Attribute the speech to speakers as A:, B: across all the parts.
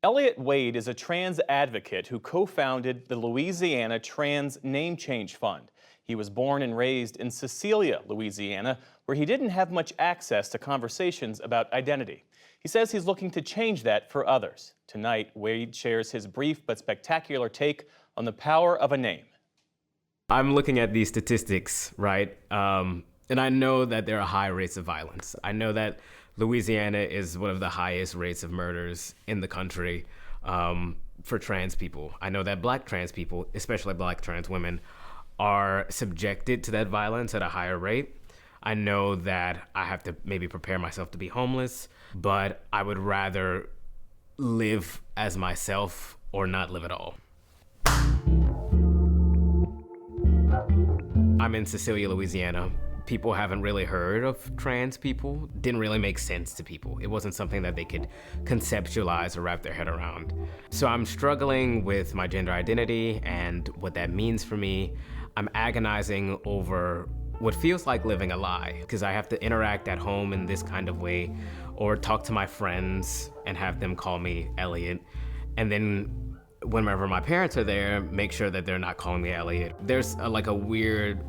A: Elliot Wade is a trans advocate who co-founded the Louisiana Trans Name Change Fund. He was born and raised in Cecilia, Louisiana, where he didn't have much access to conversations about identity. He says he's looking to change that for others. Tonight, Wade shares his brief but spectacular take on the power of a name.
B: I'm looking at these statistics, right? And I know that there are high rates of violence. I know that Louisiana is one of the highest rates of murders in the country for trans people. I know that Black trans people, especially Black trans women, are subjected to that violence at a higher rate. I know that I have to maybe prepare myself to be homeless, but I would rather live as myself or not live at all. I'm in Cecilia, Louisiana. People haven't really heard of trans people. Didn't really make sense to people. It wasn't something that they could conceptualize or wrap their head around. So I'm struggling with my gender identity and what that means for me. I'm agonizing over what feels like living a lie, because I have to interact at home in this kind of way or talk to my friends and have them call me Elliot. And then whenever my parents are there, make sure that they're not calling me Elliot. There's like a weird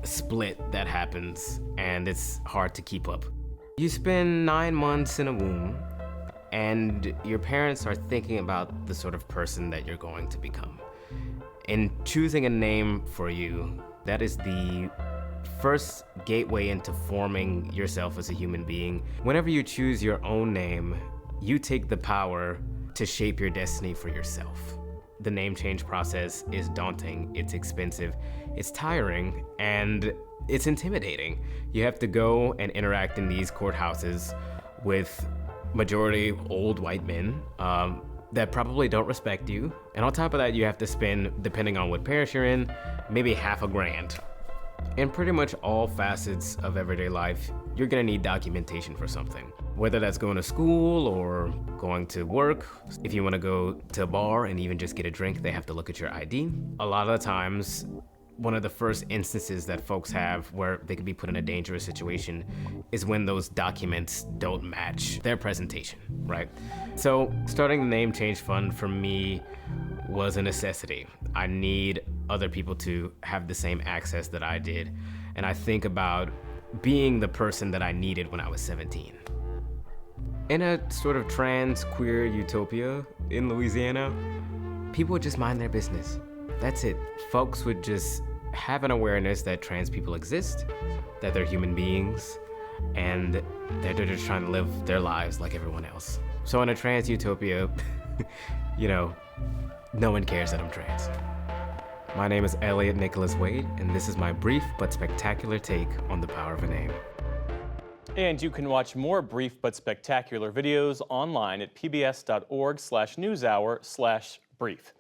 B: split that happens, and it's hard to keep up. You spend 9 months in a womb, and your parents are thinking about the sort of person that you're going to become. In choosing a name for you, that is the first gateway into forming yourself as a human being. Whenever you choose your own name, you take the power to shape your destiny for yourself. The name change process is daunting, it's expensive, it's tiring, and it's intimidating. You have to go and interact in these courthouses with majority old white men that probably don't respect you. And on top of that, you have to spend, depending on what parish you're in, maybe $500,000. In pretty much all facets of everyday life, you're gonna need documentation for something. Whether that's going to school or going to work. If you wanna go to a bar and even just get a drink, they have to look at your ID. A lot of the times, one of the first instances that folks have where they could be put in a dangerous situation is when those documents don't match their presentation, right? So starting the Name Change Fund for me was a necessity. I need other people to have the same access that I did. And I think about being the person that I needed when I was 17. In a sort of trans queer utopia in Louisiana, people would just mind their business. That's it. Folks would just have an awareness that trans people exist, that they're human beings, and that they're just trying to live their lives like everyone else. So in a trans utopia, no one cares that I'm trans. My name is Elliot Nicholas Wade, and this is my brief but spectacular take on the power of a name.
A: And you can watch more brief but spectacular videos online at pbs.org/newshour/brief.